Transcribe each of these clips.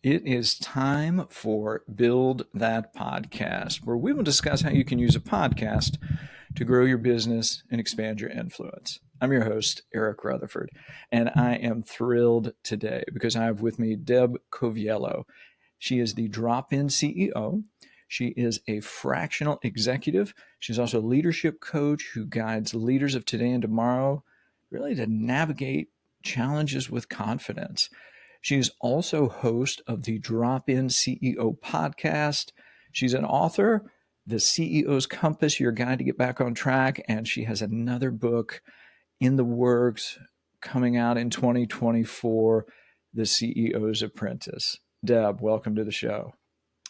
It is time for Build That Podcast, where we will discuss how you can use a podcast to grow your business and expand your influence. I'm your host, Eric Rutherford, and I am thrilled today because I have with me Deb Coviello. She is the Drop In CEO. She is a fractional executive. She's also a leadership coach who guides leaders of today and tomorrow really to navigate challenges with confidence. She is also host of the Drop In CEO podcast. She's an author, The CEO's Compass, Your Guide to Get Back on Track, and she has another book in the works coming out in 2024, The CEO's Apprentice. Deb, welcome to the show.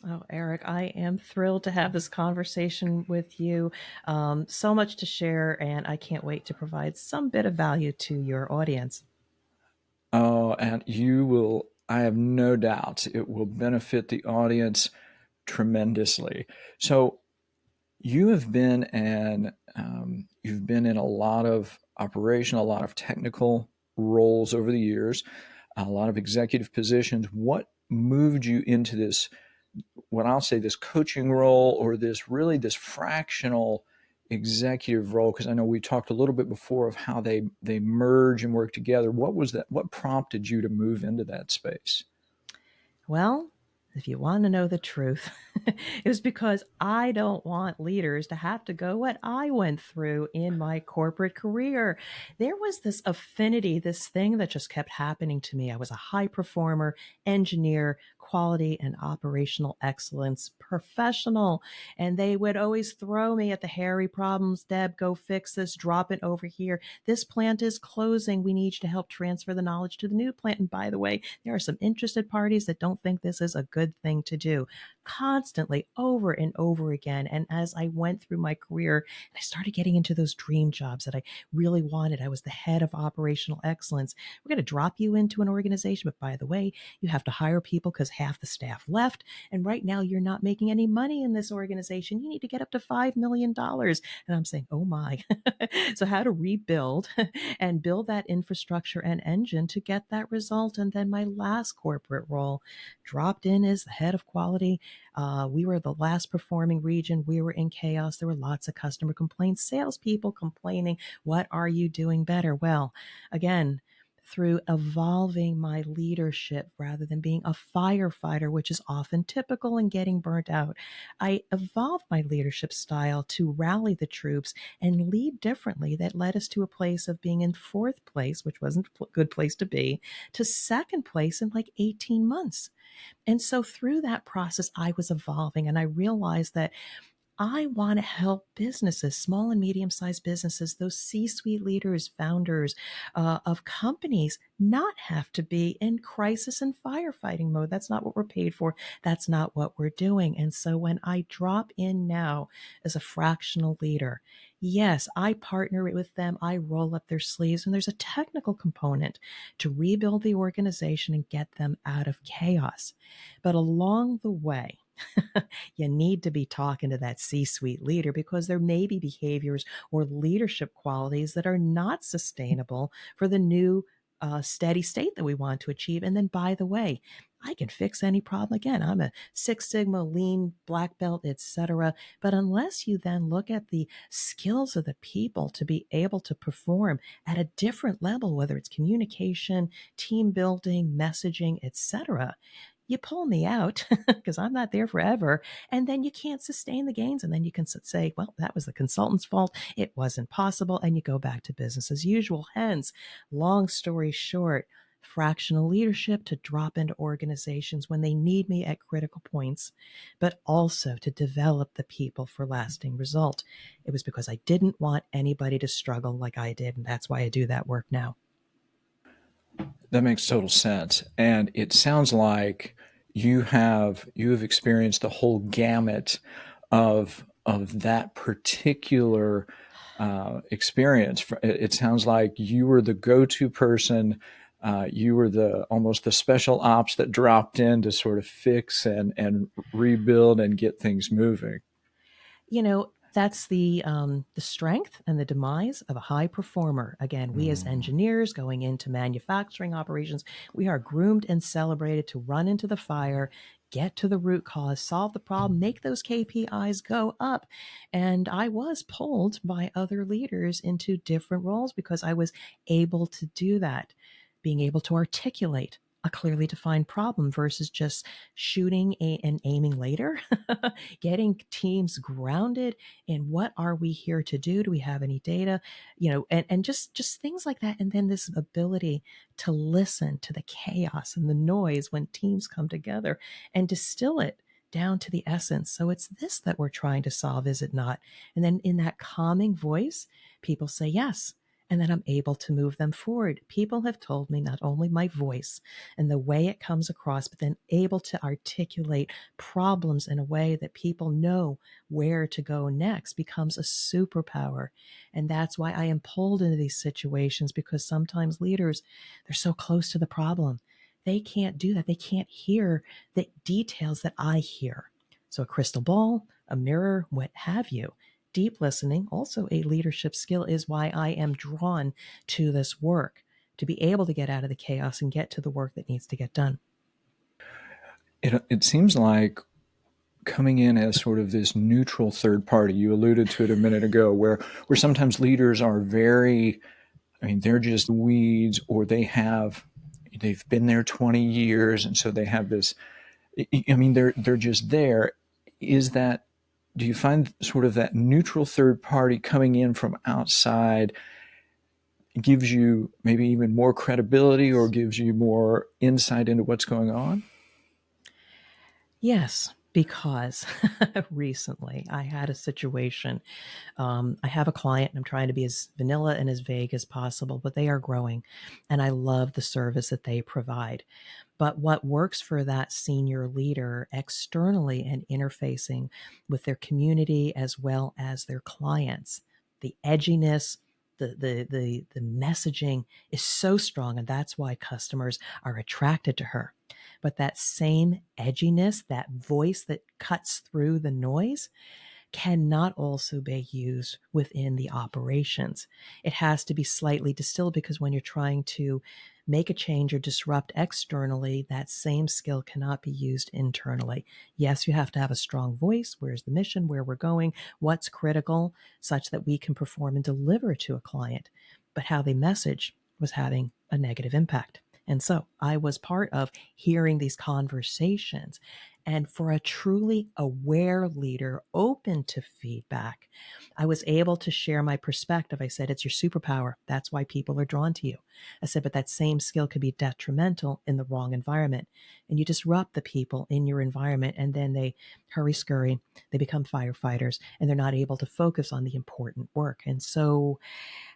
Oh, Eric, I am thrilled to have this conversation with you. So much to share, and I can't wait to provide some bit of value to your audience. Oh, and you will, I have no doubts, it will benefit the audience tremendously. So, you've been in a lot of operational, a lot of technical roles over the years, a lot of executive positions. What moved you into this, what I'll say, this coaching role, or this fractional executive role? Because I know we talked a little bit before of how they merge and work together. What was that? What prompted you to move into that space? Well, if you want to know the truth, it was because I don't want leaders to have to go what I went through in my corporate career. There was this affinity, this thing that just kept happening to me. I was a high performer, engineer, quality and operational excellence professional. And they would always throw me at the hairy problems. Deb, go fix this, drop it over here. This plant is closing. We need you to help transfer the knowledge to the new plant. And by the way, there are some interested parties that don't think this is a good thing to do. Constantly, over and over again. And as I went through my career, and I started getting into those dream jobs that I really wanted, I was the head of operational excellence. We're going to drop you into an organization, but by the way, you have to hire people because half the staff left. And right now, you're not making any money in this organization. You need to get up to $5 million. And I'm saying, oh my. So, how to rebuild and build that infrastructure and engine to get that result. And then my last corporate role dropped in as the head of quality. We were the last performing region. We were in chaos. There were lots of customer complaints, salespeople complaining, what are you doing better? Well, again, through evolving my leadership rather than being a firefighter, which is often typical and getting burnt out. I evolved my leadership style to rally the troops and lead differently. That led us to a place of being in fourth place, which wasn't a good place to be, to second place in like 18 months. And so through that process, I was evolving and I realized that I want to help businesses, small and medium sized businesses, those C suite leaders, founders of companies, not have to be in crisis and firefighting mode. That's not what we're paid for. That's not what we're doing. And so when I drop in now as a fractional leader, yes, I partner with them. I roll up their sleeves, and there's a technical component to rebuild the organization and get them out of chaos. But along the way, you need to be talking to that C suite leader because there may be behaviors or leadership qualities that are not sustainable for the new steady state that we want to achieve. And then, by the way, I can fix any problem. Again, I'm a Six Sigma, lean, black belt, etc. But unless you then look at the skills of the people to be able to perform at a different level, whether it's communication, team building, messaging, etc., you pull me out because I'm not there forever. And then you can't sustain the gains. And then you can say, well, that was the consultant's fault. It wasn't possible. And you go back to business as usual. Hence, long story short, fractional leadership to drop into organizations when they need me at critical points, but also to develop the people for lasting result. It was because I didn't want anybody to struggle like I did. And that's why I do that work now. That makes total sense. And it sounds like you have experienced the whole gamut of that particular experience. It sounds like you were the go-to person. You were the almost the special ops that dropped in to sort of fix and rebuild and get things moving. You know, That's the strength and the demise of a high performer. Again, we as Mm. engineers going into manufacturing operations, we are groomed and celebrated to run into the fire, get to the root cause, solve the problem, make those KPIs go up. And I was pulled by other leaders into different roles because I was able to do that, being able to articulate a clearly defined problem versus just shooting and aiming later, getting teams grounded in what are we here to do? We have any data? And just things like that. And then this ability to listen to the chaos and the noise when teams come together and distill it down to the essence. So it's this that we're trying to solve, is it not? And then in that calming voice, people say yes. And then I'm able to move them forward. People have told me not only my voice and the way it comes across, but then able to articulate problems in a way that people know where to go next becomes a superpower. And that's why I am pulled into these situations, because sometimes leaders, they're so close to the problem. They can't do that. They can't hear the details that I hear. So a crystal ball, a mirror, what have you. Deep listening, also a leadership skill, is why I am drawn to this work, to be able to get out of the chaos and get to the work that needs to get done. It seems like coming in as sort of this neutral third party. You alluded to it a minute ago, where sometimes leaders are very, I mean, they're just weeds, or they've been there 20 years, and so they have this. I mean, they're just there. Is that, do you find sort of that neutral third party coming in from outside gives you maybe even more credibility or gives you more insight into what's going on? Yes, because recently I had a situation. I have a client and I'm trying to be as vanilla and as vague as possible, but they are growing and I love the service that they provide. But what works for that senior leader externally and interfacing with their community as well as their clients, the edginess, the messaging is so strong, and that's why customers are attracted to her. But that same edginess, that voice that cuts through the noise, cannot also be used within the operations. It has to be slightly distilled, because when you're trying to make a change or disrupt externally, that same skill cannot be used internally. Yes, you have to have a strong voice. Where's the mission? Where we're going? What's critical, such that we can perform and deliver to a client. But how they message was having a negative impact. And so I was part of hearing these conversations. And for a truly aware leader, open to feedback, I was able to share my perspective. I said, it's your superpower. That's why people are drawn to you. I said, but that same skill could be detrimental in the wrong environment. And you disrupt the people in your environment, and then they hurry scurry, they become firefighters, and they're not able to focus on the important work. And so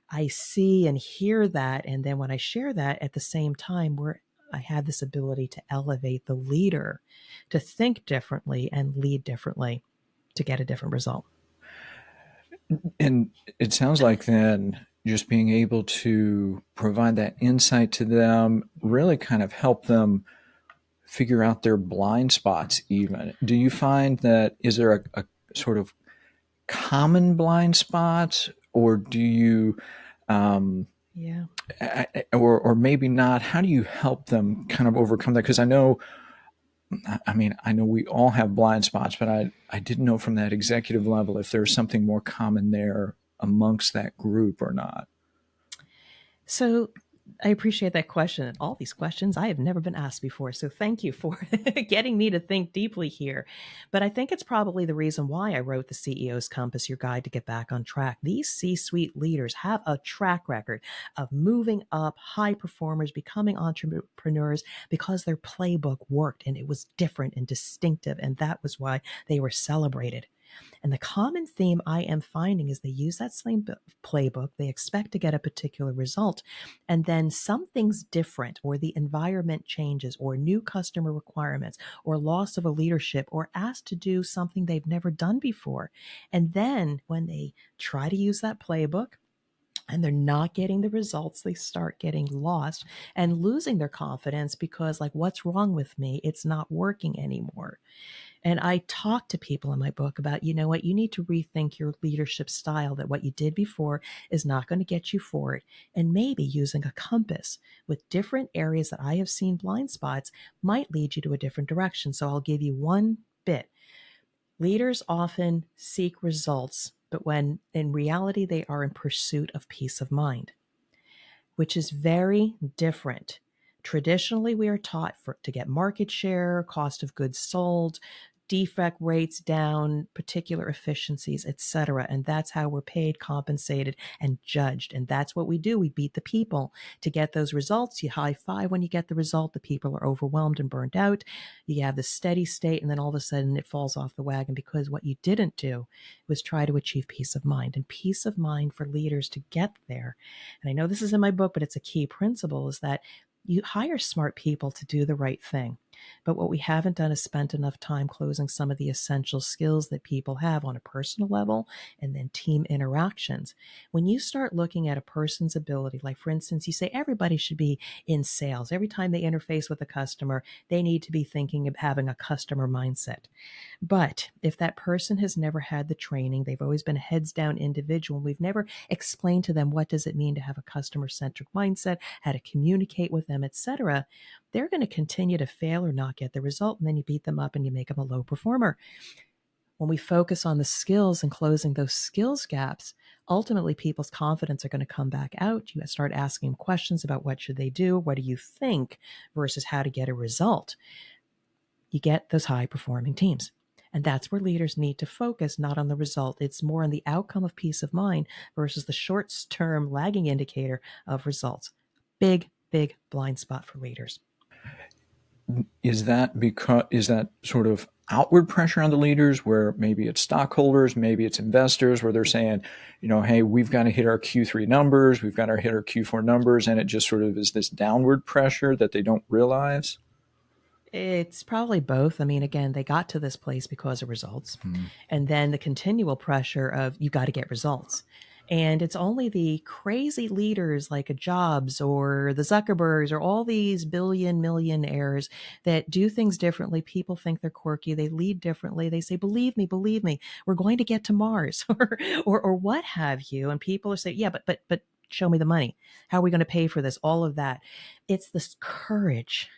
I see and hear that. And then when I share that at the same time, where I had this ability to elevate the leader to think differently and lead differently to get a different result. And it sounds like then just being able to provide that insight to them really kind of help them figure out their blind spots even. Do you find that, is there a sort of common blind spots, or do you um, Yeah. or maybe not? How do you help them kind of overcome that? Because I mean, I know we all have blind spots, but I didn't know from that executive level if there's something more common there amongst that group or not. So I appreciate that question. And all these questions I have never been asked before. So thank you for getting me to think deeply here. But I think it's probably the reason why I wrote the CEO's Compass, your guide to get back on track. These C suite leaders have a track record of moving up, high performers, becoming entrepreneurs, because their playbook worked and it was different and distinctive. And that was why they were celebrated. And the common theme I am finding is they use that same playbook. They expect to get a particular result. And then something's different, or the environment changes, or new customer requirements, or loss of a leadership, or asked to do something they've never done before. And then when they try to use that playbook, and they're not getting the results, they start getting lost and losing their confidence, because, like, what's wrong with me? It's not working anymore. And I talk to people in my book about, you know what, you need to rethink your leadership style, that what you did before is not going to get you forward. And maybe using a compass with different areas that I have seen blind spots might lead you to a different direction. So I'll give you one bit. Leaders often seek results, but when in reality they are in pursuit of peace of mind, which is very different. Traditionally, we are taught to get market share, cost of goods sold, defect rates down, particular efficiencies, etc. And that's how we're paid, compensated, and judged. And that's what we do. We beat the people to get those results. You high five when you get the result. The people are overwhelmed and burned out. You have the steady state, and then all of a sudden it falls off the wagon because what you didn't do was try to achieve peace of mind. And peace of mind for leaders to get there, and I know this is in my book, but it's a key principle, is that you hire smart people to do the right thing. But what we haven't done is spent enough time closing some of the essential skills that people have on a personal level and then team interactions. When you start looking at a person's ability, like for instance, you say everybody should be in sales. Every time they interface with a customer, they need to be thinking of having a customer mindset. But if that person has never had the training, they've always been a heads down individual, and we've never explained to them what does it mean to have a customer centric mindset, how to communicate with them, etc., they're going to continue to fail or not get the result. And then you beat them up and you make them a low performer. When we focus on the skills and closing those skills gaps, ultimately people's confidence are going to come back out. You start asking them questions about what should they do, what do you think, versus how to get a result. You get those high performing teams. And that's where leaders need to focus, not on the result. It's more on the outcome of peace of mind versus the short term lagging indicator of results. Big, big blind spot for leaders. Is that sort of outward pressure on the leaders, where maybe it's stockholders, maybe it's investors, where they're saying, hey, we've got to hit our Q3 numbers, we've got to hit our Q4 numbers, and it just sort of is this downward pressure that they don't realize? It's probably both. I mean, again, they got to this place because of results. And then the continual pressure of you got to get results. And it's only the crazy leaders like a Jobs or the Zuckerbergs or all these billion millionaires that do things differently. People think they're quirky. They lead differently. They say, believe me, we're going to get to Mars or what have you. And people are saying, yeah, but show me the money. How are we going to pay for this? All of that. It's this courage.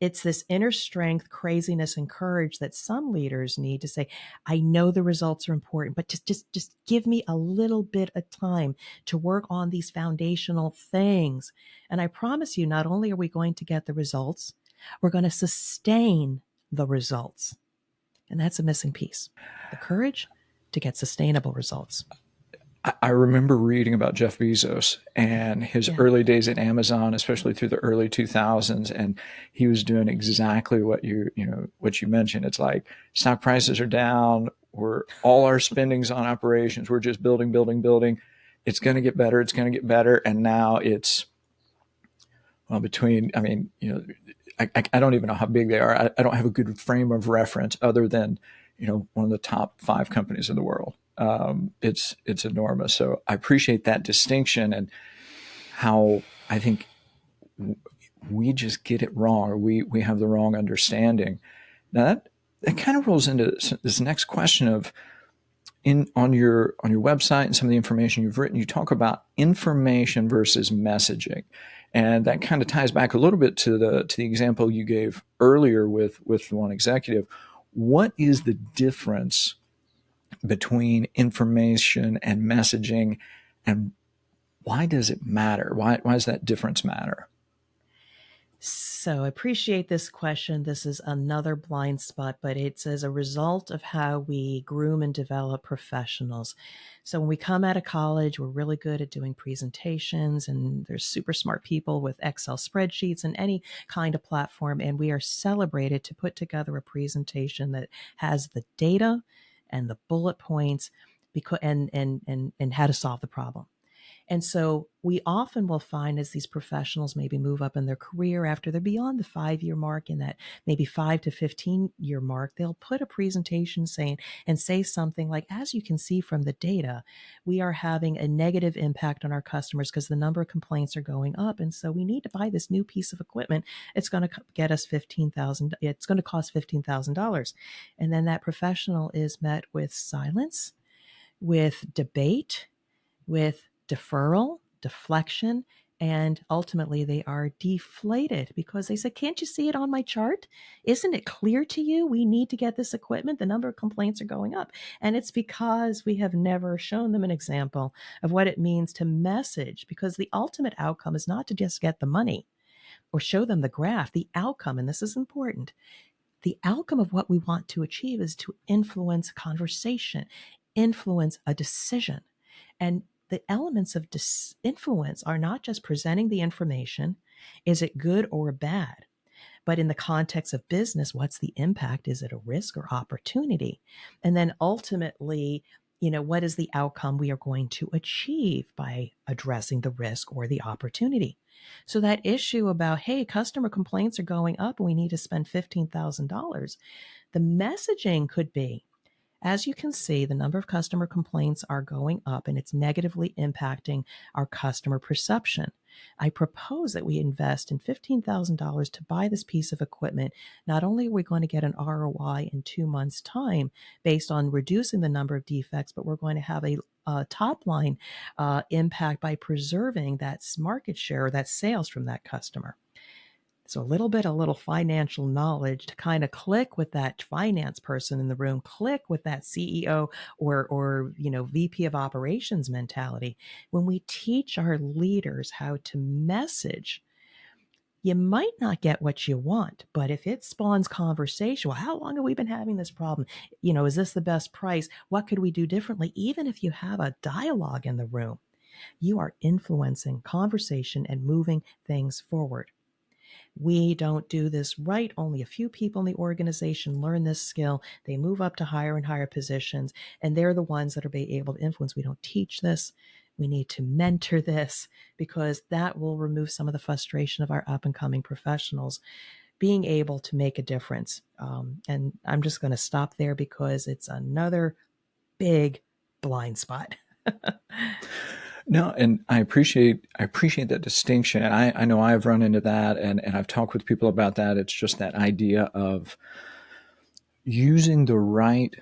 It's this inner strength, craziness, and courage that some leaders need to say, I know the results are important, but just give me a little bit of time to work on these foundational things. And I promise you, not only are we going to get the results, we're going to sustain the results. And that's a missing piece. The courage to get sustainable results. I remember reading about Jeff Bezos and his early days at Amazon, especially through the early 2000s, and he was doing exactly what you mentioned. It's like stock prices are down, all our spending's on operations, we're just building. It's going to get better, and now it's between. I mean, I don't even know how big they are. I don't have a good frame of reference other than one of the top 5 companies in the world. It's enormous. So I appreciate that distinction, and how I think we just get it wrong, or we have the wrong understanding. Now that kind of rolls into this next question of on your website and some of the information you've written, you talk about information versus messaging. And that kind of ties back a little bit to the example you gave earlier with one executive. What is the difference between information and messaging, and why does it matter? Why does that difference matter? So I appreciate this question. This is another blind spot, but it's as a result of how we groom and develop professionals. So when we come out of college, we're really good at doing presentations, and there's super smart people with Excel spreadsheets and any kind of platform. And we are celebrated to put together a presentation that has the data and the bullet points and how to solve the problem. And so we often will find as these professionals maybe move up in their career after they're beyond the 5 year mark, in that maybe 5 to 15 year mark, they'll put a presentation saying and say something like, as you can see from the data, we are having a negative impact on our customers because the number of complaints are going up. And so we need to buy this new piece of equipment. It's going to get us it's going to cost $15,000. And then that professional is met with silence, with debate, with deferral, deflection, and ultimately they are deflated because they say, can't you see it on my chart? Isn't it clear to you we need to get this equipment? The number of complaints are going up. And it's because we have never shown them an example of what it means to message, because the ultimate outcome is not to just get the money or show them the graph. The outcome, and this is important, the outcome of what we want to achieve is to influence conversation, influence a decision. And the elements of influence are not just presenting the information, is it good or bad? But in the context of business, what's the impact? Is it a risk or opportunity? And then ultimately, what is the outcome we are going to achieve by addressing the risk or the opportunity? So that issue about, hey, customer complaints are going up and we need to spend $15,000, the messaging could be, as you can see, the number of customer complaints are going up and it's negatively impacting our customer perception. I propose that we invest in $15,000 to buy this piece of equipment. Not only are we going to get an ROI in 2 months' time based on reducing the number of defects, but we're going to have a top line impact by preserving that market share or that sales from that customer. So a little financial knowledge to kind of click with that finance person in the room, click with that CEO or VP of operations mentality. When we teach our leaders how to message, you might not get what you want, but if it spawns conversation, well, how long have we been having this problem? Is this the best price? What could we do differently? Even if you have a dialogue in the room, you are influencing conversation and moving things forward. We don't do this right. Only a few people in the organization learn this skill. They move up to higher and higher positions, and they're the ones that are being able to influence. We don't teach this. We need to mentor this because that will remove some of the frustration of our up and coming professionals being able to make a difference. And I'm just going to stop there because it's another big blind spot. No, and I appreciate that distinction. And I know I've run into that and I've talked with people about that. It's just that idea of using the right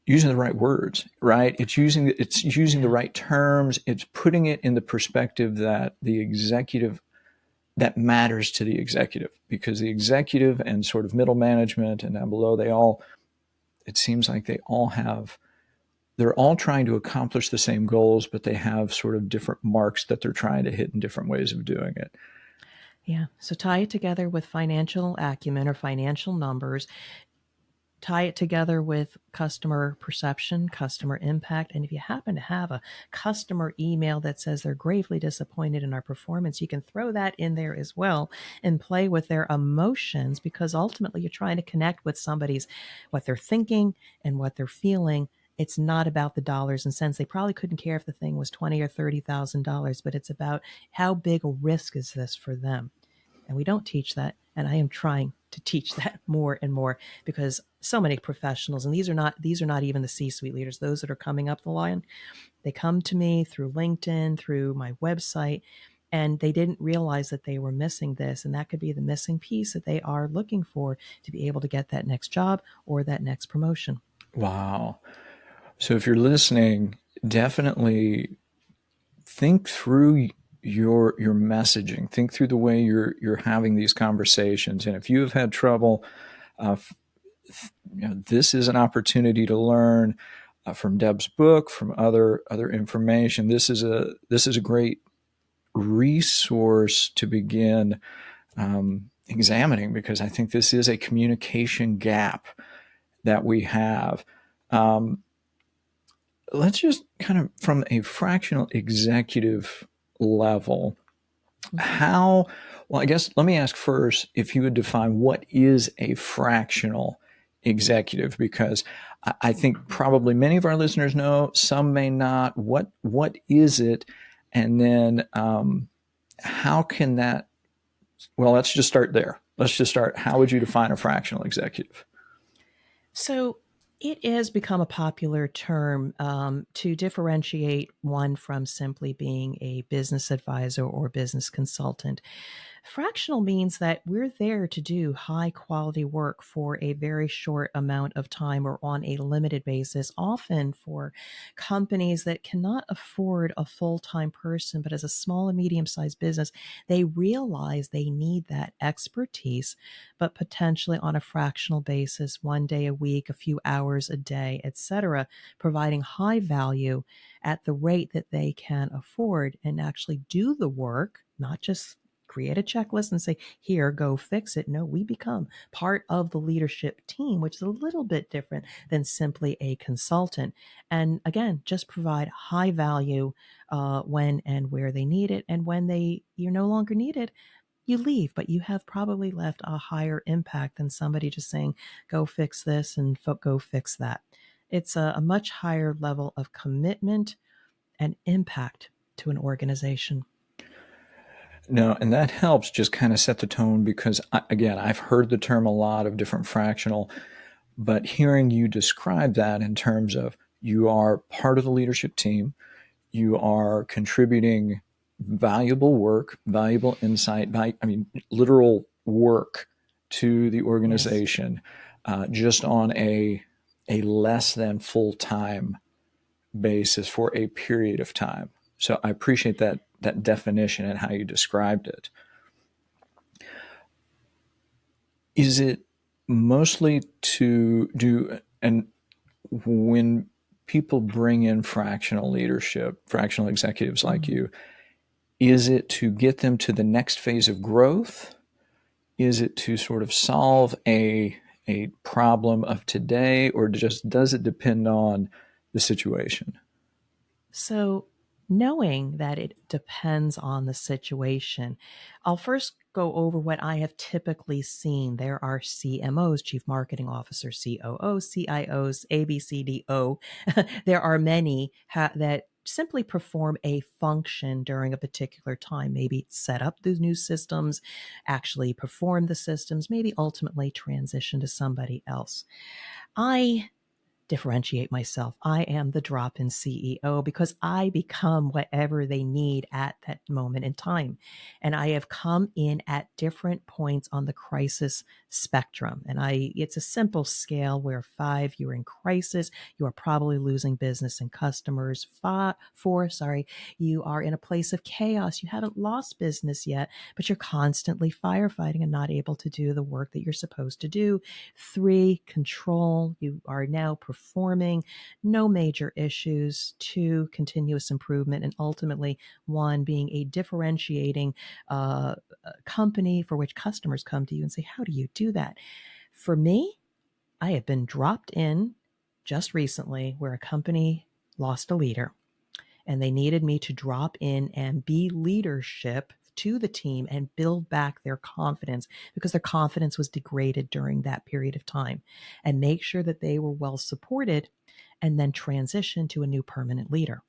using the right words, right? It's using the right terms. It's putting it in the perspective that the executive that matters to the executive, because the executive and sort of middle management and down below, it seems like they're all trying to accomplish the same goals, but they have sort of different marks that they're trying to hit in different ways of doing it. Yeah. So tie it together with financial acumen or financial numbers. Tie it together with customer perception, customer impact. And if you happen to have a customer email that says they're gravely disappointed in our performance, you can throw that in there as well and play with their emotions, because ultimately you're trying to connect with what they're thinking and what they're feeling. It's not about the dollars and cents. They probably couldn't care if the thing was $20,000 or $30,000, but it's about how big a risk is this for them. And we don't teach that. And I am trying to teach that more and more, because so many professionals, and these are not even the C-suite leaders, those that are coming up the line, they come to me through LinkedIn, through my website, and they didn't realize that they were missing this. And that could be the missing piece that they are looking for to be able to get that next job or that next promotion. Wow. So if you're listening, definitely think through your messaging. Think through the way you're having these conversations. And if you have had trouble, this is an opportunity to learn from Deb's book, from other information. This is a great resource to begin examining, because I think this is a communication gap that we have. Let's just kind of, from a fractional executive level, I guess let me ask first if you would define what is a fractional executive, because I think probably many of our listeners know, some may not. What is it? And then how can that, well, let's just start there. Let's just start. How would you define a fractional executive? So it has become a popular term to differentiate one from simply being a business advisor or business consultant. Fractional means that we're there to do high quality work for a very short amount of time or on a limited basis, often for companies that cannot afford a full time person. But as a small and medium sized business, they realize they need that expertise, but potentially on a fractional basis, one day a week, a few hours a day, etc., providing high value at the rate that they can afford and actually do the work, not just create a checklist and say, here, go fix it. No, we become part of the leadership team, which is a little bit different than simply a consultant. And again, just provide high value when and where they need it. And when you're no longer needed, you leave, but you have probably left a higher impact than somebody just saying, go fix this and go fix that. It's a much higher level of commitment and impact to an organization. No, and that helps just kind of set the tone because, again, I've heard the term a lot of different fractional, but hearing you describe that in terms of you are part of the leadership team, you are contributing valuable work, valuable insight, I mean, literal work to the Yes. organization, just on a less than full time basis for a period of time. So I appreciate that definition and how you described it. Is it mostly to do, and when people bring in fractional leadership, fractional executives like Mhm. you, is it to get them to the next phase of growth? Is it to sort of solve a problem of today, or just does it depend on the situation? So, knowing that it depends on the situation, I'll first go over what I have typically seen. There are CMOs, Chief Marketing Officer, COOs, CIOs, ABCDO. There are many that simply perform a function during a particular time, maybe set up those new systems, actually perform the systems, maybe ultimately transition to somebody else. I differentiate myself. I am the drop in CEO because I become whatever they need at that moment in time. And I have come in at different points on the crisis spectrum. And it's a simple scale where 5, you're in crisis, you are probably losing business and customers. 4, sorry, you are in a place of chaos. You haven't lost business yet, but you're constantly firefighting and not able to do the work that you're supposed to do. 3, control. You are now performing, no major issues. 2, continuous improvement. And ultimately, 1, being a differentiating company for which customers come to you and say, how do you do that? For me, I have been dropped in just recently where a company lost a leader and they needed me to drop in and be leadership to the team and build back their confidence because their confidence was degraded during that period of time and make sure that they were well supported and then transition to a new permanent leader.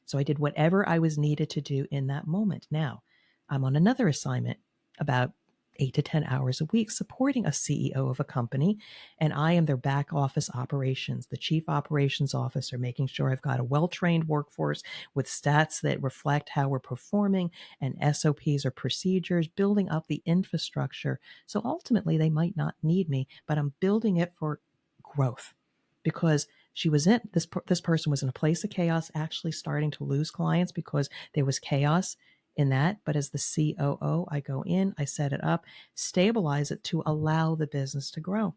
So I did whatever I was needed to do in that moment. Now, I'm on another assignment about 8 to 10 hours a week supporting a CEO of a company, and I am their back office operations, the chief operations officer, making sure I've got a well trained workforce with stats that reflect how we're performing and SOPs or procedures, building up the infrastructure. So ultimately, they might not need me, but I'm building it for growth because she was in this person was in a place of chaos, actually starting to lose clients because there was chaos in that. But as the COO, I go in, I set it up, stabilize it to allow the business to grow.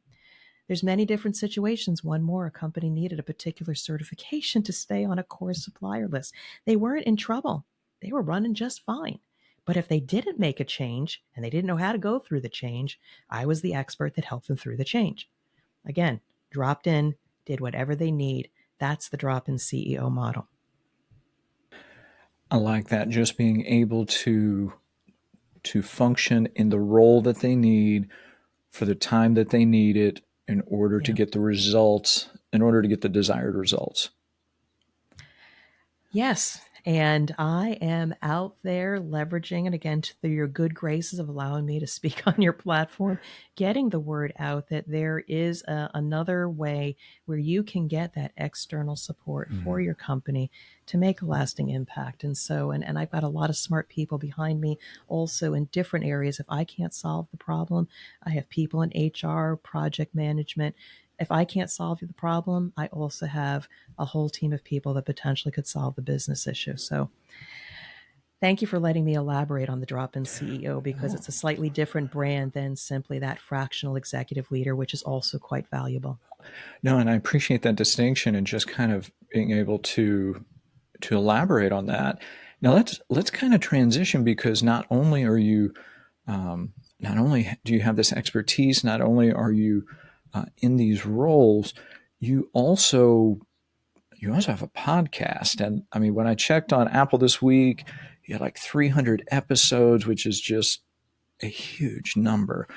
There's many different situations. One more, a company needed a particular certification to stay on a core supplier list. They weren't in trouble. They were running just fine. But if they didn't make a change and they didn't know how to go through the change, I was the expert that helped them through the change. Again, dropped in, did whatever they need. That's the drop in CEO model. I like that. Just being able to function in the role that they need for the time that they need it in order to Yeah. get the results in order to get the desired results. Yes. And I am out there leveraging, and again, through your good graces of allowing me to speak on your platform, getting the word out that there is another way where you can get that external support for Mm. your company to make a lasting impact. And so, and I've got a lot of smart people behind me also in different areas. If I can't solve the problem, I have people in HR, project management. If I can't solve the problem, I also have a whole team of people that potentially could solve the business issue. So thank you for letting me elaborate on the drop-in CEO, because Oh, it's a slightly different brand than simply that fractional executive leader, which is also quite valuable. no, and I appreciate that distinction and just kind of being able to elaborate on that. Now let's kind of transition, because not only are you not only do you have this expertise, not only are you in these roles, you also you also have a podcast. And I mean, when I checked on Apple this week, you had like 300 episodes, which is just a huge number.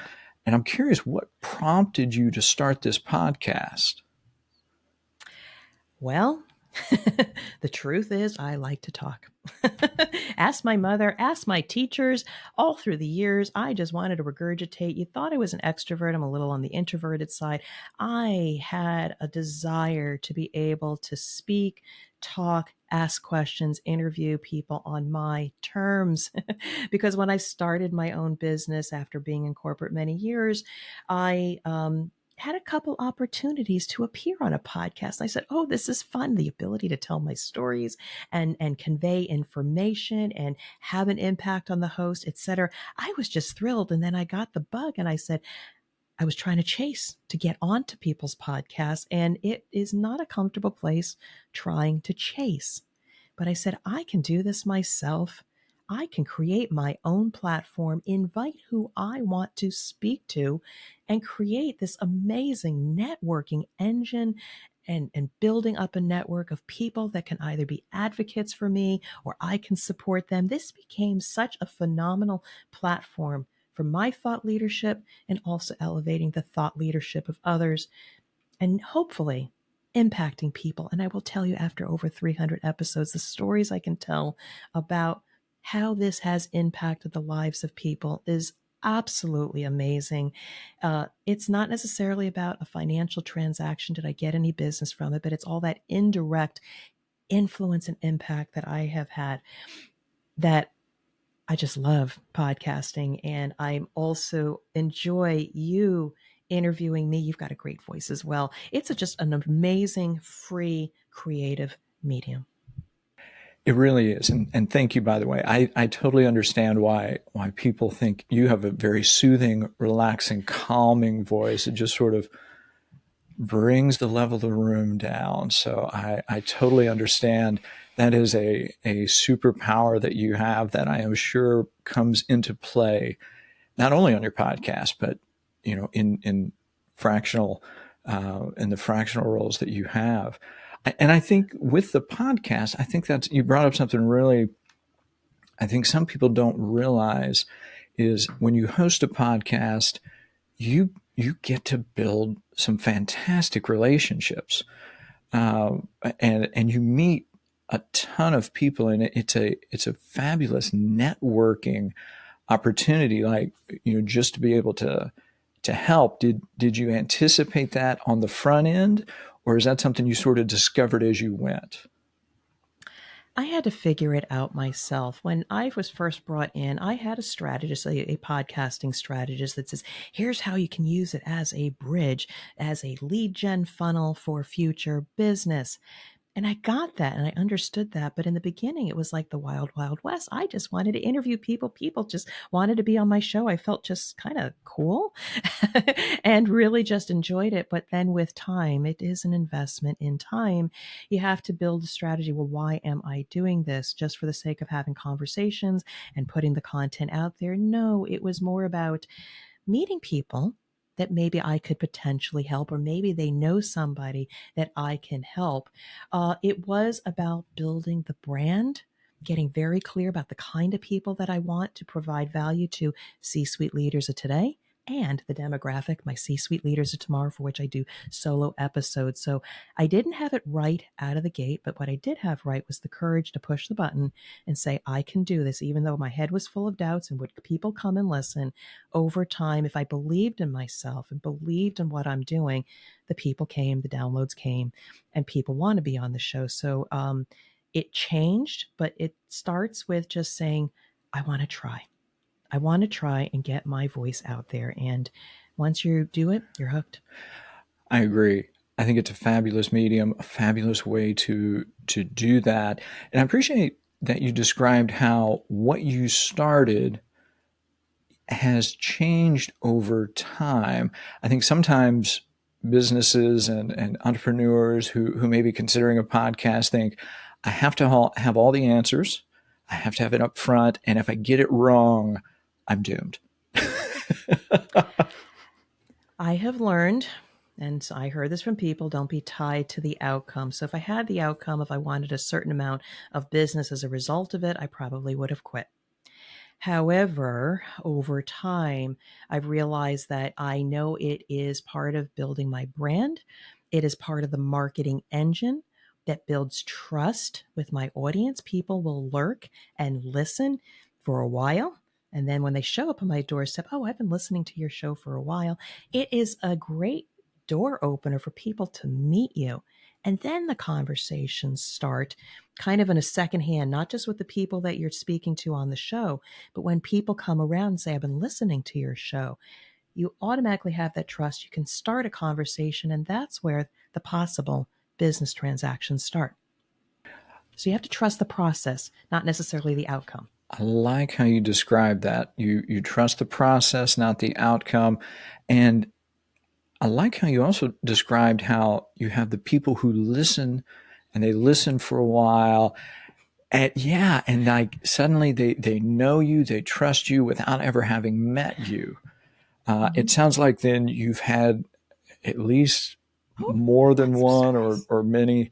And I'm curious, what prompted you to start this podcast? Well, the truth is, I like to talk. Ask my mother, ask my teachers. All through the years, I just wanted to regurgitate. You thought I was an extrovert. I'm a little on the introverted side. I had a desire to be able to speak, talk, ask questions, interview people on my terms. Because when I started my own business after being in corporate many years, I had a couple opportunities to appear on a podcast. I said, "Oh, this is fun. The ability to tell my stories and convey information and have an impact on the host, etc." I was just thrilled. And then I got the bug and I said, I was trying to chase to get onto people's podcasts, and it is not a comfortable place trying to chase. But I said, I can do this myself. I can create my own platform, invite who I want to speak to, and create this amazing networking engine and building up a network of people that can either be advocates for me or I can support them. This became such a phenomenal platform for my thought leadership and also elevating the thought leadership of others and hopefully impacting people. And I will tell you, after over 300 episodes, the stories I can tell about how this has impacted the lives of people is absolutely amazing. It's not necessarily about a financial transaction. Did I get any business from it? But it's all that indirect influence and impact that I have had that I just love podcasting. And I also enjoy you interviewing me. You've got a great voice as well. It's just an amazing, free, creative medium. It really is. And thank you, by the way. I totally understand why people think you have a very soothing, relaxing, calming voice. It just sort of brings the level of the room down. So I totally understand. That is a superpower that you have that I am sure comes into play not only on your podcast, but in fractional in the fractional roles that you have. And I think with the podcast, I think that's you brought up something really I think some people don't realize is when you host a podcast, you get to build some fantastic relationships, uh, and you meet a ton of people, and it's a fabulous networking opportunity. Like just to be able to help. Did you anticipate that on the front end, or is that something you sort of discovered as you went? I had to figure it out myself. When I was first brought in, I had a strategist, a podcasting strategist that says, here's how you can use it as a bridge, as a lead gen funnel for future business. And I got that and I understood that. But in the beginning, it was like the wild, wild west. I just wanted to interview people. People just wanted to be on my show. I felt just kind of cool and really just enjoyed it. But then with time, it is an investment in time. You have to build a strategy. Well, why am I doing this? Just for the sake of having conversations and putting the content out there? No, it was more about meeting people that maybe I could potentially help, or maybe they know somebody that I can help. It was about building the brand, getting very clear about the kind of people that I want to provide value to C suite leaders of today, and the demographic, my C-suite leaders of tomorrow, for which I do solo episodes. So I didn't have it right out of the gate, but what I did have right was the courage to push the button and say, I can do this, even though my head was full of doubts. And would people come and listen? Over time, if I believed in myself and believed in what I'm doing, the people came, the downloads came, and people want to be on the show. So it changed, but it starts with just saying, I want to try. I want to try and get my voice out there. And once you do it, you're hooked. I agree. I think it's a fabulous medium, a fabulous way to do that. And I appreciate that you described how what you started has changed over time. I think sometimes businesses and entrepreneurs who may be considering a podcast think, I have to have all the answers. I have to have it up front. And if I get it wrong, I'm doomed. I have learned, and I heard this from people, don't be tied to the outcome. So if I had the outcome, if I wanted a certain amount of business as a result of it, I probably would have quit. However, over time, I've realized that I know it is part of building my brand. It is part of the marketing engine that builds trust with my audience. People will lurk and listen for a while. And then when they show up on my doorstep, oh, I've been listening to your show for a while. It is a great door opener for people to meet you. And then the conversations start kind of in a second hand, not just with the people that you're speaking to on the show, but when people come around and say, I've been listening to your show, you automatically have that trust. You can start a conversation, and that's where the possible business transactions start. So you have to trust the process, not necessarily the outcome. I like how you describe that. You trust the process, not the outcome. And I like how you also described how you have the people who listen and they listen for a while. And yeah, and like suddenly they know you, they trust you without ever having met you. It sounds like then you've had at least Oh, more than that's so one nice. or many.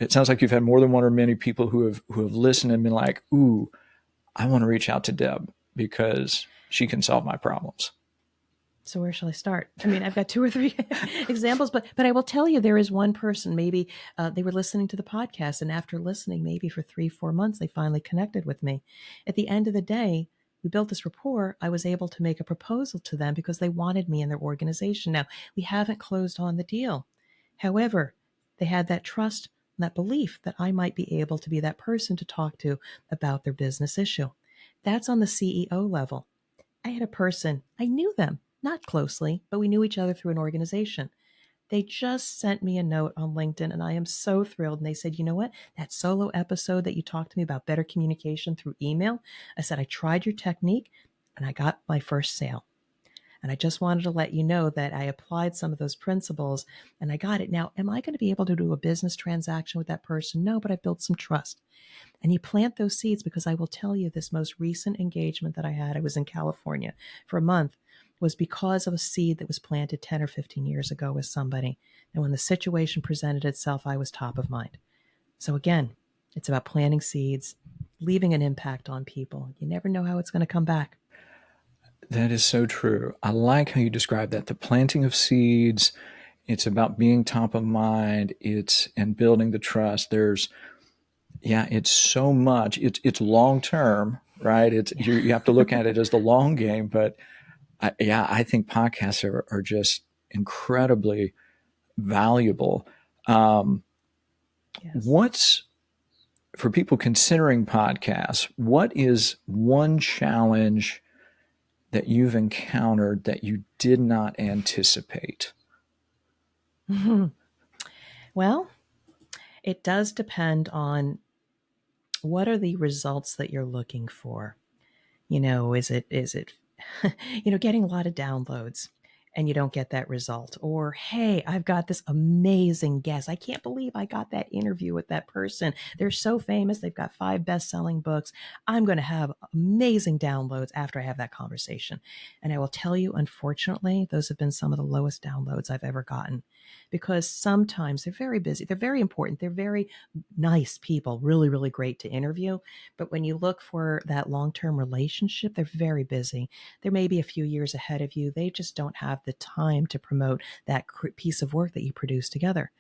It sounds like you've had more than one or many people who have listened and been like, "Ooh, I want to reach out to Deb because she can solve my problems." So where shall I start? I mean, I've got two or three examples, but I will tell you there is one person. Maybe they were listening to the podcast, and after listening, maybe for 3-4 months, they finally connected with me. At the end of the day, we built this rapport. I was able to make a proposal to them because they wanted me in their organization. Now we haven't closed on the deal. However, they had that trust and that belief that I might be able to be that person to talk to about their business issue. That's on the CEO level. I had a person, I knew them, not closely, but we knew each other through an organization. They just sent me a note on LinkedIn, and I am so thrilled. And they said, you know what? That solo episode that you talked to me about better communication through email, I said, I tried your technique and I got my first sale. And I just wanted to let you know that I applied some of those principles and I got it. Now, am I going to be able to do a business transaction with that person? No, but I've built some trust. And you plant those seeds because I will tell you this most recent engagement that I had, I was in California for a month, was because of a seed that was planted 10 or 15 years ago with somebody. And when the situation presented itself, I was top of mind. So again, it's about planting seeds, leaving an impact on people. You never know how it's going to come back. That is so true. I like how you describe that. The planting of seeds, it's about being top of mind. It's and building the trust. It's so much. It's long term, right? It's Yeah. you have to look at it as the long game. But I think podcasts are just incredibly valuable. Um, Yes. what's for people considering podcasts? What is one challenge that you've encountered that you did not anticipate? Well, it does depend on what are the results that you're looking for. Is it getting a lot of downloads? and you don't get that result. Or, hey, I've got this amazing guest. I can't believe I got that interview with that person. They're so famous. They've got 5 best-selling books. I'm going to have amazing downloads after I have that conversation. And I will tell you, unfortunately, those have been some of the lowest downloads I've ever gotten, because sometimes they're very busy. They're very important. They're very nice people, really, really great to interview. But when you look for that long-term relationship, they're very busy. They may be a few years ahead of you. They just don't have the time to promote that piece of work that you produce together.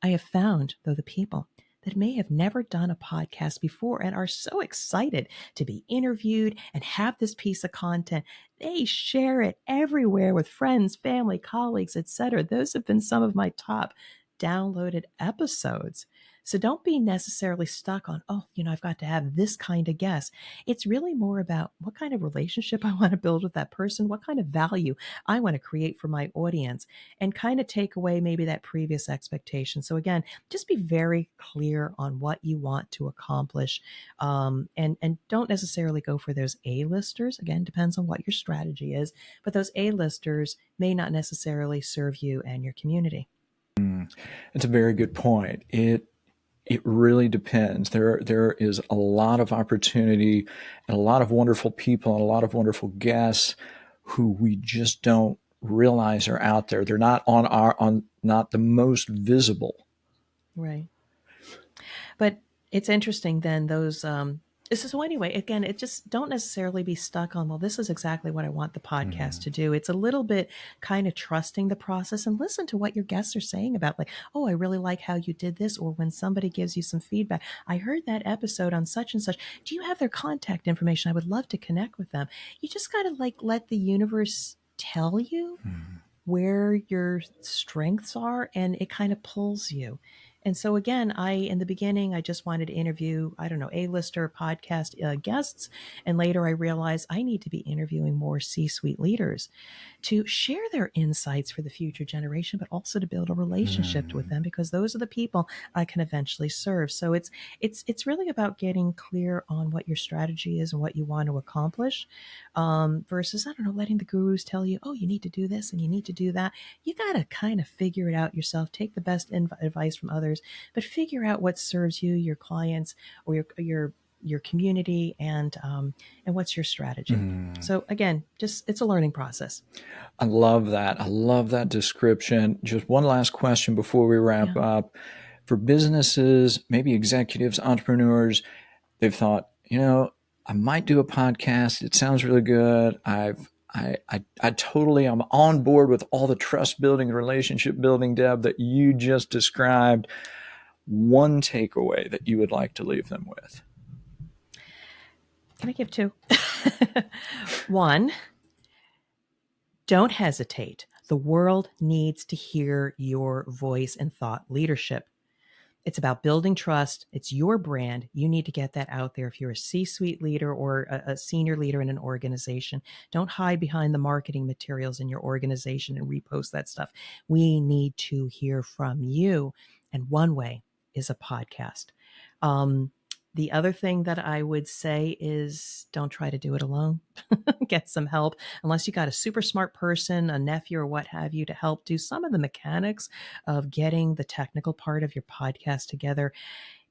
I have found, though, the people that may have never done a podcast before and are so excited to be interviewed and have this piece of content, they share it everywhere with friends, family, colleagues, etc. Those have been some of my top downloaded episodes. So don't be necessarily stuck on, oh, I've got to have this kind of guest. It's really more about what kind of relationship I want to build with that person, what kind of value I want to create for my audience, and kind of take away maybe that previous expectation. So again, just be very clear on what you want to accomplish, and don't necessarily go for those A-listers. Again, depends on what your strategy is, but those A-listers may not necessarily serve you and your community. It's a very good point. It really depends. There is a lot of opportunity and a lot of wonderful people and a lot of wonderful guests who we just don't realize are out there. They're not not the most visible. Right. But it's interesting then, those so anyway, again, it just don't necessarily be stuck on, well, this is exactly what I want the podcast to do. It's a little bit kind of trusting the process and listen to what your guests are saying about, like, oh, I really like how you did this. Or when somebody gives you some feedback, I heard that episode on such and such. Do you have their contact information? I would love to connect with them. You just got to like let the universe tell you where your strengths are, and it kind of pulls you. And so again, in the beginning, I just wanted to interview, I don't know, A-lister podcast guests. And later I realized I need to be interviewing more C-suite leaders to share their insights for the future generation, but also to build a relationship with them, because those are the people I can eventually serve. So it's really about getting clear on what your strategy is and what you want to accomplish, versus, I don't know, letting the gurus tell you, oh, you need to do this and you need to do that. You got to kind of figure it out yourself. Take the best advice from others, but figure out what serves you, your clients, or your community, and what's your strategy. So again, just it's a learning process. I love that. I love that description. Just one last question before we wrap Yeah. up. For businesses, maybe executives, entrepreneurs, they've thought, I might do a podcast. It sounds really good. I totally am on board with all the trust building, relationship building, Deb, that you just described. One takeaway that you would like to leave them with? Can I give 2? 1, don't hesitate. The world needs to hear your voice and thought leadership. It's about building trust. It's your brand. You need to get that out there. If you're a C-suite leader or a senior leader in an organization, don't hide behind the marketing materials in your organization and repost that stuff. We need to hear from you. And one way is a podcast. The other thing that I would say is, don't try to do it alone. Get some help. Unless you got a super smart person, a nephew or what have you, to help do some of the mechanics of getting the technical part of your podcast together.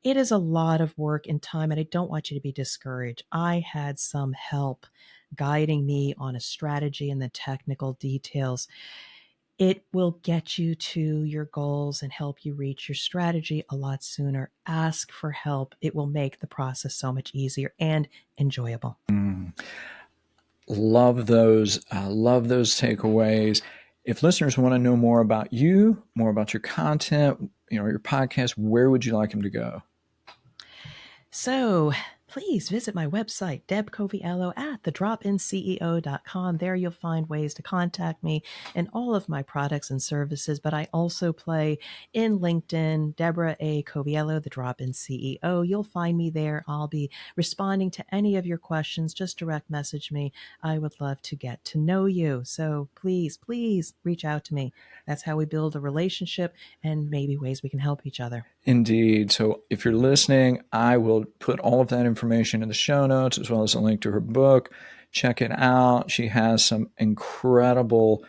It is a lot of work and time, and I don't want you to be discouraged. I had some help guiding me on a strategy and the technical details. It will get you to your goals and help you reach your strategy a lot sooner. Ask for help. It will make the process so much easier and enjoyable. Love those. Love those takeaways. If listeners want to know more about you, more about your content, your podcast, where would you like them to go? So please visit my website, Deb Coviello at thedropinceo.com. There you'll find ways to contact me and all of my products and services. But I also play in LinkedIn, Deborah A. Coviello, the Drop-In CEO. You'll find me there. I'll be responding to any of your questions. Just direct message me. I would love to get to know you. So please, please reach out to me. That's how we build a relationship and maybe ways we can help each other. Indeed. So if you're listening, I will put all of that information in the show notes, as well as a link to her book. Check it out. She has some incredible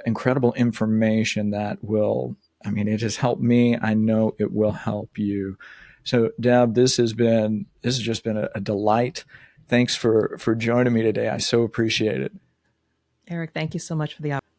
incredible information that will, I mean, it has helped me. I know it will help you. So, Deb, this has just been a delight. Thanks for joining me today. I so appreciate it. Eric, thank you so much for the opportunity.